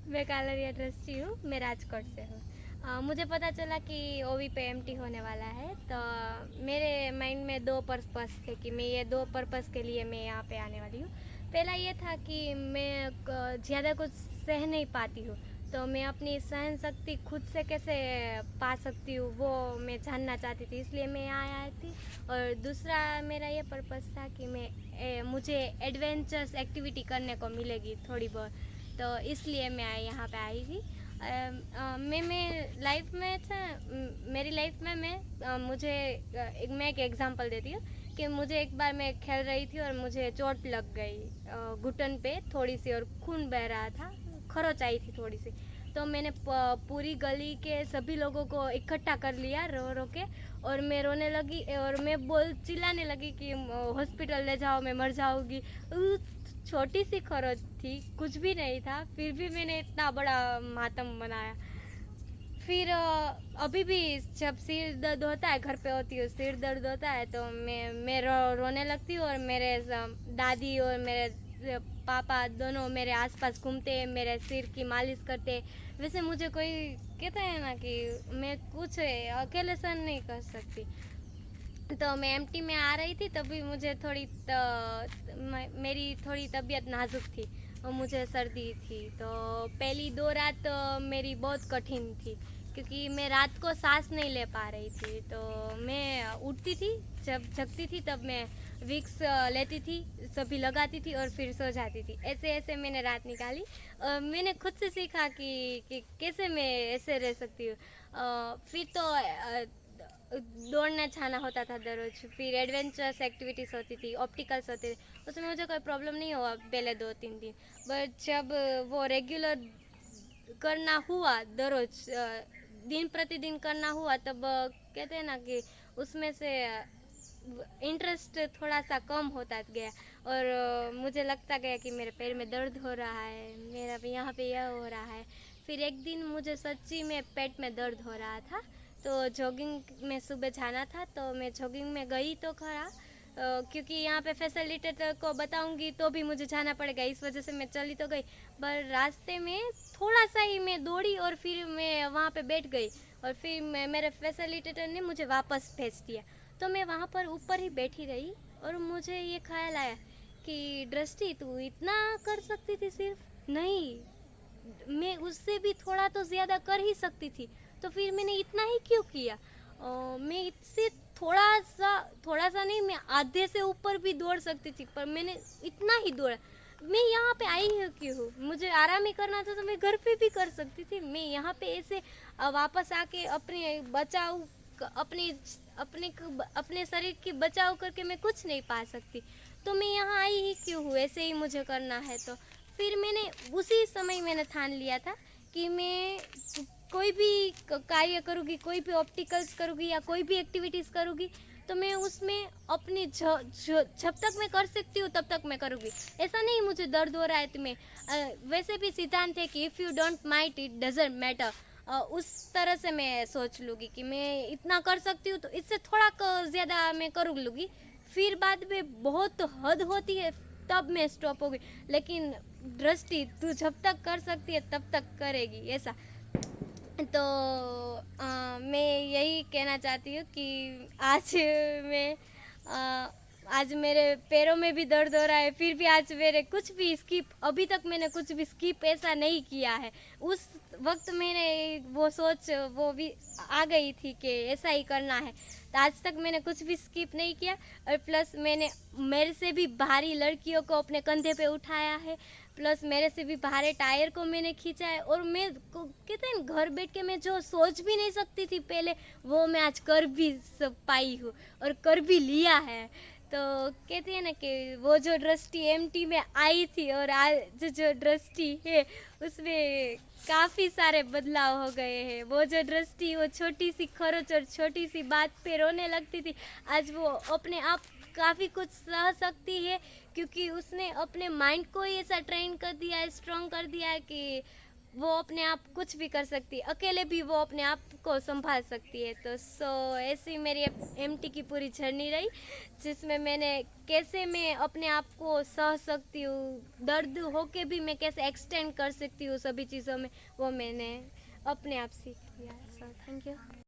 मैं कालरिया ट्रस्टी हूँ, मैं राजकोट से हूँ। मुझे पता चला कि ओवी पे एमटी होने वाला है, तो मेरे माइंड में दो पर्पस थे कि मैं ये दो पर्पस के लिए मैं यहाँ पे आने वाली हूँ। पहला ये था कि मैं ज़्यादा कुछ सह नहीं पाती हूँ, तो मैं अपनी सहन शक्ति खुद से कैसे पा सकती हूँ वो मैं जानना चाहती थी, इसलिए मैं यहाँ आई थी। और दूसरा मेरा ये पर्पस था कि मुझे एडवेंचर्स एक्टिविटी करने को मिलेगी थोड़ी बहुत, तो इसलिए मैं यहाँ पे आई थी। मैं लाइफ में था, मेरी लाइफ में मैं एक एग्जांपल देती हूँ कि मुझे एक बार मैं खेल रही थी और मुझे चोट लग गई घुटन पे थोड़ी सी, और खून बह रहा था, खरोच आई थी थोड़ी सी। तो मैंने पूरी गली के सभी लोगों को इकट्ठा कर लिया रो रो के, और मैं रोने लगी और मैं चिल्लाने लगी कि हॉस्पिटल ले जाओ, मैं मर जाऊंगी। छोटी सी खरोच थी, कुछ भी नहीं था, फिर भी मैंने इतना बड़ा मातम मनाया। फिर अभी भी जब सिर दर्द होता है, घर पे होती हूँ, सिर दर्द होता है तो मैं रोने लगती हूँ, और मेरे दादी और मेरे पापा दोनों मेरे आसपास घूमते, मेरे सिर की मालिश करते। वैसे मुझे कोई कहता है ना कि मैं कुछ अकेले सहन नहीं कर सकती। तो मैं एमटी में आ रही थी, तभी मुझे मेरी थोड़ी तबीयत नाजुक थी और मुझे सर्दी थी। तो पहली दो रात मेरी बहुत कठिन थी, क्योंकि मैं रात को सांस नहीं ले पा रही थी। तो मैं उठती थी, जब जगती थी तब मैं विक्स लेती थी, सभी लगाती थी और फिर सो जाती थी। ऐसे ऐसे मैंने रात निकाली। मैंने खुद से सीखा कि कैसे मैं ऐसे रह सकती हूँ। फिर तो दौड़ना जाना होता था दररोज, फिर एडवेंचरस एक्टिविटीज़ होती थी, ऑप्टिकल्स होते थे, उसमें मुझे कोई प्रॉब्लम नहीं हुआ पहले 2-3 दिन। बट जब वो रेगुलर करना हुआ, दररोज दिन प्रतिदिन करना हुआ, तब कहते हैं ना कि उसमें से इंटरेस्ट थोड़ा सा कम होता गया, और मुझे लगता गया कि मेरे पैर में दर्द हो रहा है, मेरा यहाँ पे यह हो रहा है। फिर एक दिन मुझे सच्ची में पेट में दर्द हो रहा था, तो जॉगिंग में सुबह जाना था, तो मैं जॉगिंग में गई तो खरा, क्योंकि यहाँ पे फैसिलिटेटर को बताऊंगी तो भी मुझे जाना पड़ेगा, इस वजह से मैं चली तो गई। पर रास्ते में थोड़ा सा ही मैं दौड़ी और फिर मैं वहाँ पे बैठ गई, और फिर मेरे फैसिलिटेटर ने मुझे वापस भेज दिया। तो मैं वहाँ पर ऊपर ही बैठी रही, और मुझे ये ख्याल आया कि दृष्टि, तू इतना कर सकती थी? सिर्फ नहीं, मैं उससे भी थोड़ा तो ज़्यादा कर ही सकती थी, तो फिर मैंने इतना ही क्यों किया? मैं इससे थोड़ा सा नहीं, मैं आधे से ऊपर भी दौड़ सकती थी, पर मैंने इतना ही दौड़ा। मैं यहाँ पे आई हूँ क्यों हूँ? मुझे आराम ही करना था, तो मैं घर पे भी कर सकती थी। मैं यहाँ पे ऐसे वापस आके अपने बचाव अपने अपने अपने शरीर की बचाव करके मैं कुछ नहीं पा सकती, तो मैं यहाँ आई ही क्यों हूँ? ऐसे ही मुझे करना है। तो फिर मैंने उसी समय मैंने ठान लिया था कि मैं कोई भी कार्य करूँगी, कोई भी ऑप्टिकल्स करूँगी या कोई भी एक्टिविटीज़ करूँगी, तो मैं उसमें अपनी जब तक मैं कर सकती हूँ तब तक मैं करूँगी। ऐसा नहीं मुझे दर्द हो रहा है तो मैं वैसे भी सिद्धांत है कि if you don't might it doesn't matter. उस तरह से मैं सोच लूँगी कि मैं इतना कर सकती हूँ, तो इससे थोड़ा ज़्यादा मैं कर लूँगी। फिर बाद में बहुत हद होती है तब मैं स्टॉप होगी, लेकिन दृष्टि, तू जब तक कर सकती है तब तक करेगी, ऐसा। तो मैं यही कहना चाहती हूँ कि मैं आ, आज मेरे पैरों में भी दर्द हो रहा है, फिर भी आज मेरे कुछ भी स्किप, अभी तक मैंने कुछ भी स्किप ऐसा नहीं किया है। उस वक्त मैंने वो सोच वो भी आ गई थी कि ऐसा ही करना है, तो आज तक मैंने कुछ भी स्किप नहीं किया। और प्लस मैंने मेरे से भी भारी लड़कियों को अपने कंधे पे उठाया है, प्लस मेरे से भी भारे टायर को मैंने खींचा है, और मैं कहते हैं घर बैठ के मैं जो सोच भी नहीं सकती थी पहले, वो मैं आज कर भी सब पाई हूँ और कर भी लिया है। तो कहते हैं ना कि वो जो दृष्टि एमटी में आई थी और आज जो दृष्टि है उसमें काफ़ी सारे बदलाव हो गए हैं। वो जो दृष्टि, वो छोटी सी खरोच और छोटी सी बात पे रोने लगती थी, आज वो अपने आप काफ़ी कुछ सह सकती है, क्योंकि उसने अपने माइंड को ही ऐसा ट्रेन कर दिया है, स्ट्रॉन्ग कर दिया है कि वो अपने आप कुछ भी कर सकती है, अकेले भी वो अपने आप को संभाल सकती है। तो ऐसी मेरी एमटी की पूरी जर्नी रही, जिसमें मैंने कैसे मैं अपने आप को सह सकती हूँ, दर्द होके भी मैं कैसे एक्सटेंड कर सकती हूँ सभी चीज़ों में, वो मैंने अपने आप सीख लिया। So thank you.